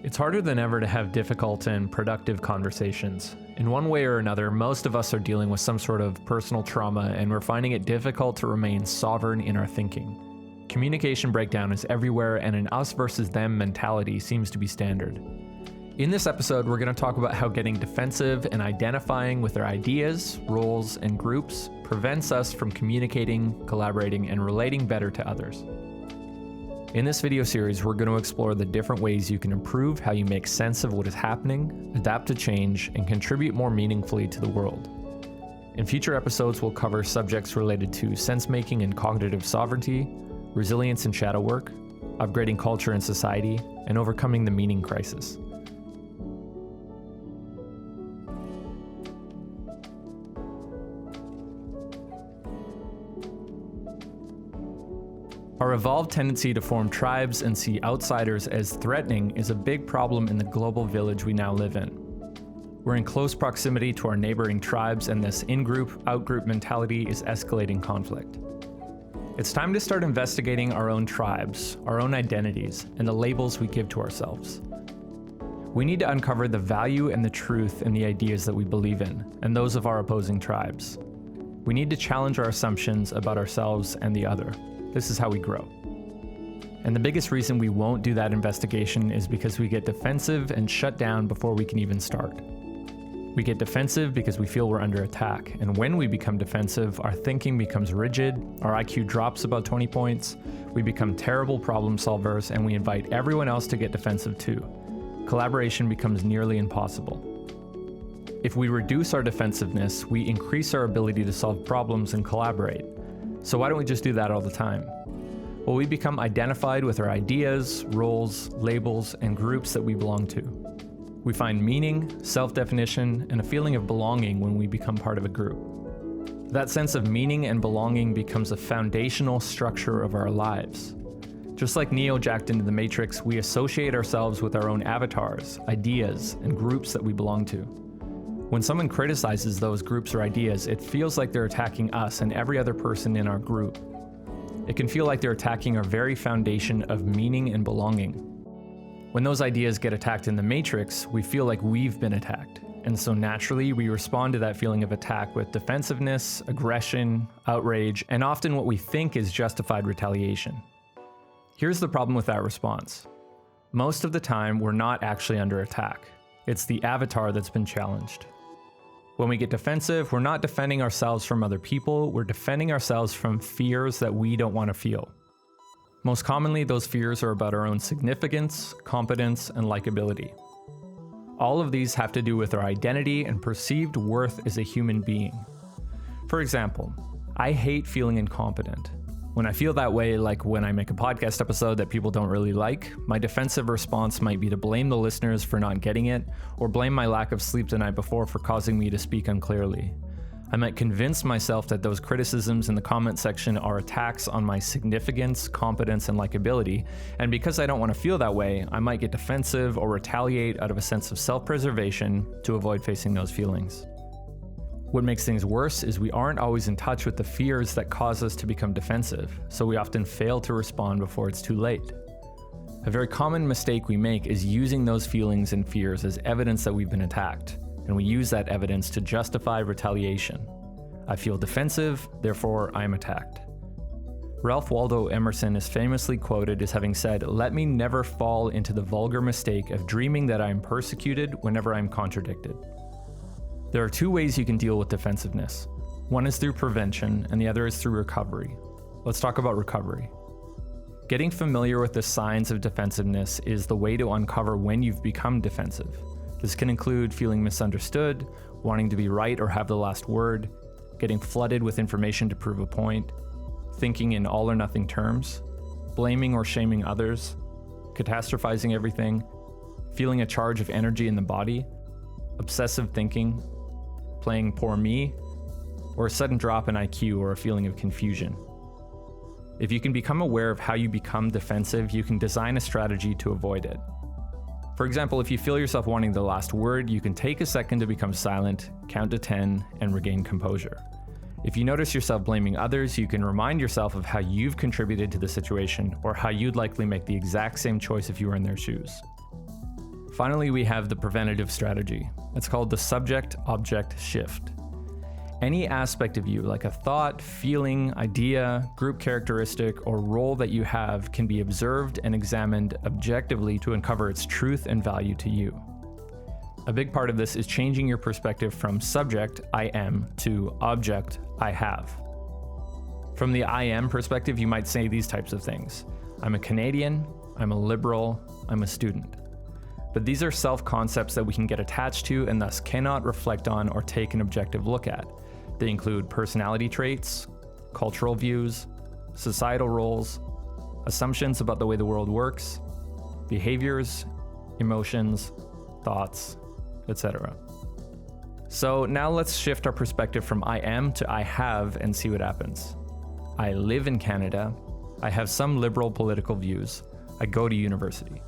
It's harder than ever to have difficult and productive conversations. In one way or another, most of us are dealing with some sort of personal trauma, and we're finding it difficult to remain sovereign in our thinking. Communication breakdown is everywhere, and an us versus them mentality seems to be standard. In this episode, we're going to talk about how getting defensive and identifying with our ideas, roles, and groups prevents us from communicating, collaborating, and relating better to others. In this video series, we're going to explore the different ways you can improve how you make sense of what is happening, adapt to change, and contribute more meaningfully to the world. In future episodes, we'll cover subjects related to sense-making and cognitive sovereignty, resilience and shadow work, upgrading culture and society, and overcoming the meaning crisis. Our evolved tendency to form tribes and see outsiders as threatening is a big problem in the global village we now live in. We're in close proximity to our neighboring tribes, and this in-group, out-group mentality is escalating conflict. It's time to start investigating our own tribes, our own identities, and the labels we give to ourselves. We need to uncover the value and the truth in the ideas that we believe in, and those of our opposing tribes. We need to challenge our assumptions about ourselves and the other. This is how we grow. And the biggest reason we won't do that investigation is because we get defensive and shut down before we can even start. We get defensive because we feel we're under attack, and when we become defensive, our thinking becomes rigid, our IQ drops about 20 points, we become terrible problem solvers, and we invite everyone else to get defensive too. Collaboration becomes nearly impossible. If we reduce our defensiveness, we increase our ability to solve problems and collaborate. So why don't we just do that all the time? Well, we become identified with our ideas, roles, labels, and groups that we belong to. We find meaning, self-definition, and a feeling of belonging when we become part of a group. That sense of meaning and belonging becomes a foundational structure of our lives. Just like Neo jacked into the Matrix, we associate ourselves with our own avatars, ideas, and groups that we belong to. When someone criticizes those groups or ideas, it feels like they're attacking us and every other person in our group. It can feel like they're attacking our very foundation of meaning and belonging. When those ideas get attacked in the Matrix, we feel like we've been attacked. And so naturally, we respond to that feeling of attack with defensiveness, aggression, outrage, and often what we think is justified retaliation. Here's the problem with that response. Most of the time, we're not actually under attack. It's the avatar that's been challenged. When we get defensive, we're not defending ourselves from other people, we're defending ourselves from fears that we don't want to feel. Most commonly, those fears are about our own significance, competence, and likability. All of these have to do with our identity and perceived worth as a human being. For example, I hate feeling incompetent. When I feel that way, like when I make a podcast episode that people don't really like, my defensive response might be to blame the listeners for not getting it, or blame my lack of sleep the night before for causing me to speak unclearly. I might convince myself that those criticisms in the comment section are attacks on my significance, competence, and likability, and because I don't want to feel that way, I might get defensive or retaliate out of a sense of self-preservation to avoid facing those feelings. What makes things worse is we aren't always in touch with the fears that cause us to become defensive, so we often fail to respond before it's too late. A very common mistake we make is using those feelings and fears as evidence that we've been attacked, and we use that evidence to justify retaliation. I feel defensive, therefore I am attacked. Ralph Waldo Emerson is famously quoted as having said, "Let me never fall into the vulgar mistake of dreaming that I am persecuted whenever I am contradicted." There are two ways you can deal with defensiveness. One is through prevention, and the other is through recovery. Let's talk about recovery. Getting familiar with the signs of defensiveness is the way to uncover when you've become defensive. This can include feeling misunderstood, wanting to be right or have the last word, getting flooded with information to prove a point, thinking in all or nothing terms, blaming or shaming others, catastrophizing everything, feeling a charge of energy in the body, obsessive thinking, playing poor me, or a sudden drop in IQ or a feeling of confusion. If you can become aware of how you become defensive, you can design a strategy to avoid it. For example, if you feel yourself wanting the last word, you can take a second to become silent, count to 10, and regain composure. If you notice yourself blaming others, you can remind yourself of how you've contributed to the situation or how you'd likely make the exact same choice if you were in their shoes. Finally, we have the preventative strategy. It's called the subject-object shift. Any aspect of you, like a thought, feeling, idea, group characteristic, or role that you have, can be observed and examined objectively to uncover its truth and value to you. A big part of this is changing your perspective from subject, I am, to object, I have. From the I am perspective, you might say these types of things. I'm a Canadian, I'm a liberal, I'm a student. But these are self-concepts that we can get attached to and thus cannot reflect on or take an objective look at. They include personality traits, cultural views, societal roles, assumptions about the way the world works, behaviors, emotions, thoughts, etc. So now let's shift our perspective from I am to I have and see what happens. I live in Canada. I have some liberal political views. I go to university.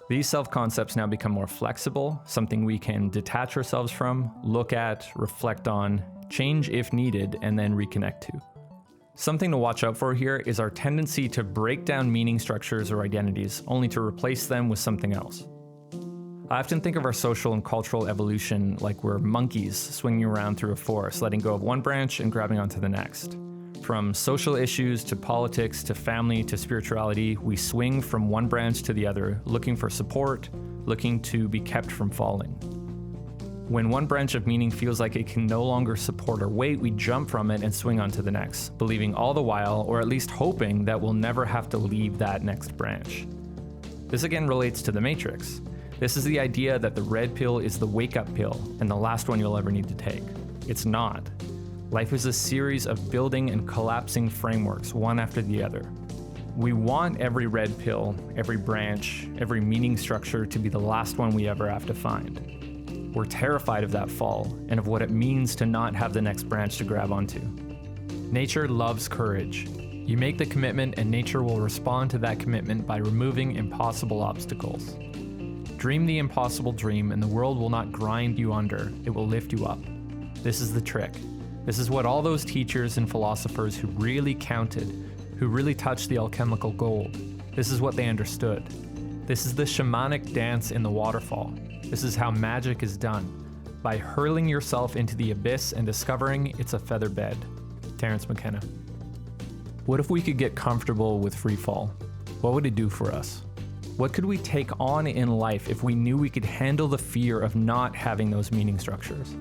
These self-concepts now become more flexible, something we can detach ourselves from, look at, reflect on, change if needed, and then reconnect to. Something to watch out for here is our tendency to break down meaning structures or identities, only to replace them with something else. I often think of our social and cultural evolution like we're monkeys swinging around through a forest, letting go of one branch and grabbing onto the next. From social issues to politics to family to spirituality, we swing from one branch to the other, looking for support, looking to be kept from falling. When one branch of meaning feels like it can no longer support our weight, we jump from it and swing on to the next, believing all the while, or at least hoping, that we'll never have to leave that next branch. This again relates to the Matrix. This is the idea that the red pill is the wake-up pill and the last one you'll ever need to take. It's not. Life is a series of building and collapsing frameworks, one after the other. We want every red pill, every branch, every meaning structure to be the last one we ever have to find. We're terrified of that fall and of what it means to not have the next branch to grab onto. Nature loves courage. You make the commitment and nature will respond to that commitment by removing impossible obstacles. Dream the impossible dream and the world will not grind you under, it will lift you up. This is the trick. This is what all those teachers and philosophers who really counted, who really touched the alchemical gold, this is what they understood. This is the shamanic dance in the waterfall. This is how magic is done, by hurling yourself into the abyss and discovering it's a feather bed. Terence McKenna. What if we could get comfortable with freefall? What would it do for us? What could we take on in life if we knew we could handle the fear of not having those meaning structures?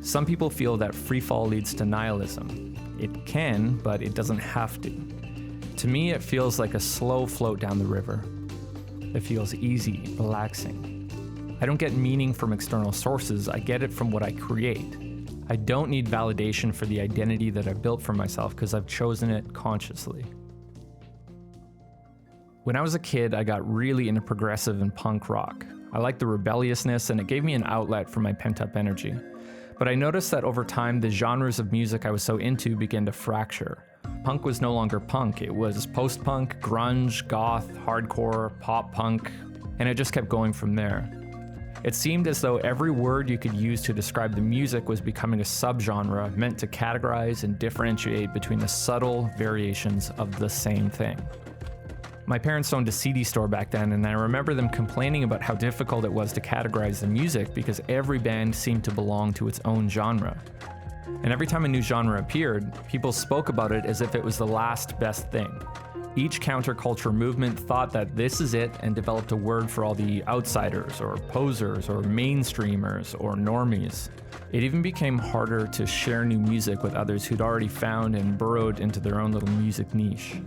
Some people feel that freefall leads to nihilism. It can, but it doesn't have to. To me, it feels like a slow float down the river. It feels easy, relaxing. I don't get meaning from external sources, I get it from what I create. I don't need validation for the identity that I've built for myself because I've chosen it consciously. When I was a kid, I got really into progressive and punk rock. I liked the rebelliousness and it gave me an outlet for my pent-up energy. But I noticed that over time, the genres of music I was so into began to fracture. Punk was no longer punk, it was post-punk, grunge, goth, hardcore, pop-punk, and it just kept going from there. It seemed as though every word you could use to describe the music was becoming a subgenre meant to categorize and differentiate between the subtle variations of the same thing. My parents owned a CD store back then, and I remember them complaining about how difficult it was to categorize the music because every band seemed to belong to its own genre. And every time a new genre appeared, people spoke about it as if it was the last best thing. Each counterculture movement thought that this is it and developed a word for all the outsiders or posers or mainstreamers or normies. It even became harder to share new music with others who'd already found and burrowed into their own little music niche.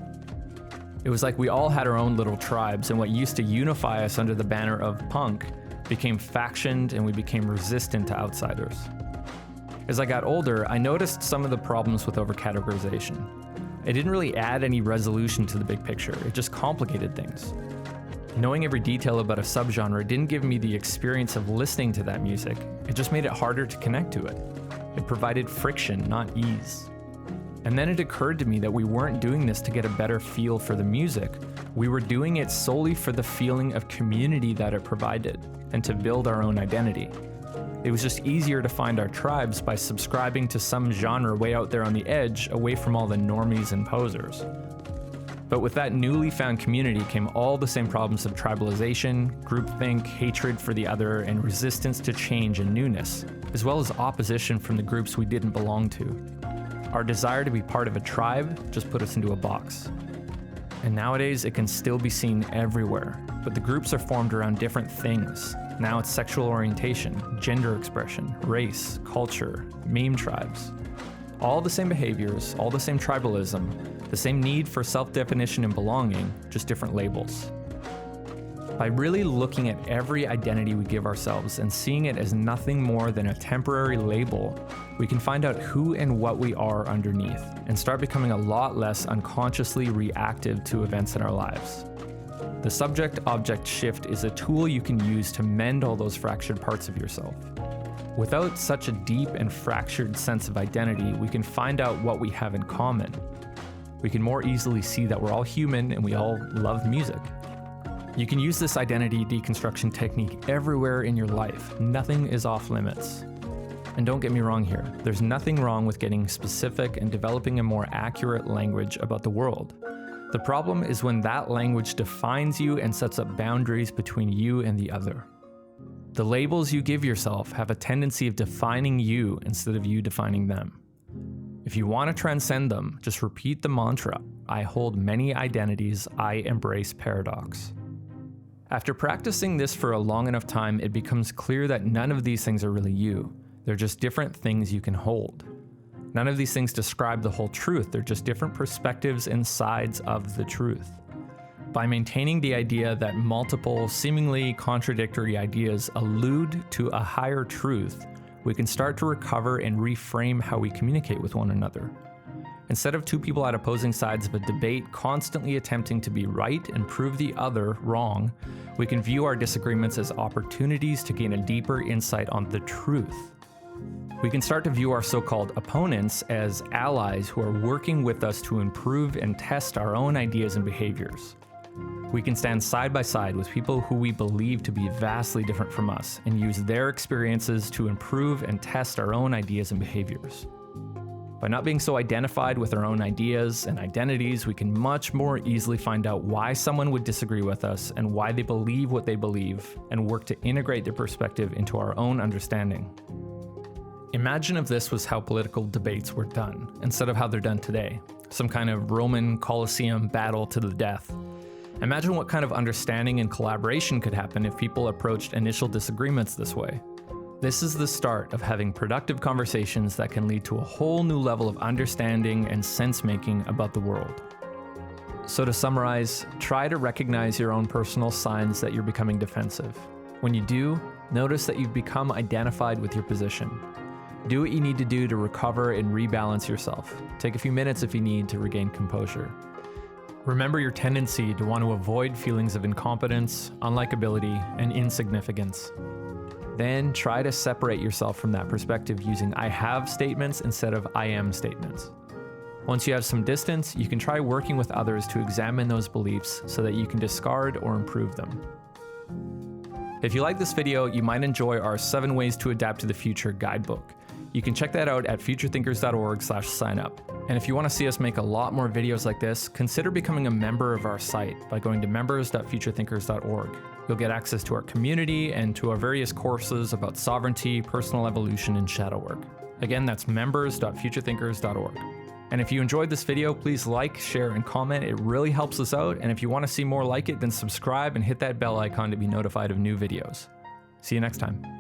It was like we all had our own little tribes, and what used to unify us under the banner of punk became factioned and we became resistant to outsiders. As I got older, I noticed some of the problems with overcategorization. It didn't really add any resolution to the big picture, it just complicated things. Knowing every detail about a subgenre didn't give me the experience of listening to that music, it just made it harder to connect to it. It provided friction, not ease. And then it occurred to me that we weren't doing this to get a better feel for the music. We were doing it solely for the feeling of community that it provided, and to build our own identity. It was just easier to find our tribes by subscribing to some genre way out there on the edge, away from all the normies and posers. But with that newly found community came all the same problems of tribalization, groupthink, hatred for the other, and resistance to change and newness, as well as opposition from the groups we didn't belong to. Our desire to be part of a tribe just put us into a box. And nowadays, it can still be seen everywhere, but the groups are formed around different things. Now it's sexual orientation, gender expression, race, culture, meme tribes. All the same behaviors, all the same tribalism, the same need for self-definition and belonging, just different labels. By really looking at every identity we give ourselves and seeing it as nothing more than a temporary label, we can find out who and what we are underneath and start becoming a lot less unconsciously reactive to events in our lives. The subject-object shift is a tool you can use to mend all those fractured parts of yourself. Without such a deep and fractured sense of identity, we can find out what we have in common. We can more easily see that we're all human and we all love music. You can use this identity deconstruction technique everywhere in your life. Nothing is off limits. And don't get me wrong here, there's nothing wrong with getting specific and developing a more accurate language about the world. The problem is when that language defines you and sets up boundaries between you and the other. The labels you give yourself have a tendency of defining you instead of you defining them. If you want to transcend them, just repeat the mantra, I hold many identities, I embrace paradox. After practicing this for a long enough time, it becomes clear that none of these things are really you. They're just different things you can hold. None of these things describe the whole truth, they're just different perspectives and sides of the truth. By maintaining the idea that multiple, seemingly contradictory ideas allude to a higher truth, we can start to recover and reframe how we communicate with one another. Instead of two people at opposing sides of a debate constantly attempting to be right and prove the other wrong, we can view our disagreements as opportunities to gain a deeper insight on the truth. We can start to view our so-called opponents as allies who are working with us to improve and test our own ideas and behaviors. We can stand side by side with people who we believe to be vastly different from us and use their experiences to improve and test our own ideas and behaviors. By not being so identified with our own ideas and identities, we can much more easily find out why someone would disagree with us and why they believe what they believe, and work to integrate their perspective into our own understanding. Imagine if this was how political debates were done, instead of how they're done today. Some kind of Roman Colosseum battle to the death. Imagine what kind of understanding and collaboration could happen if people approached initial disagreements this way. This is the start of having productive conversations that can lead to a whole new level of understanding and sense-making about the world. So to summarize, try to recognize your own personal signs that you're becoming defensive. When you do, notice that you've become identified with your position. Do what you need to do to recover and rebalance yourself. Take a few minutes if you need to regain composure. Remember your tendency to want to avoid feelings of incompetence, unlikability, and insignificance. Then try to separate yourself from that perspective using I have statements instead of I am statements. Once you have some distance, you can try working with others to examine those beliefs so that you can discard or improve them. If you like this video, you might enjoy our 7 Ways to Adapt to the Future guidebook. You can check that out at futurethinkers.org/signup. And if you want to see us make a lot more videos like this, consider becoming a member of our site by going to members.futurethinkers.org. You'll get access to our community and to our various courses about sovereignty, personal evolution, and shadow work. Again, that's members.futurethinkers.org. And if you enjoyed this video, please like, share, and comment. It really helps us out. And if you want to see more like it, then subscribe and hit that bell icon to be notified of new videos. See you next time.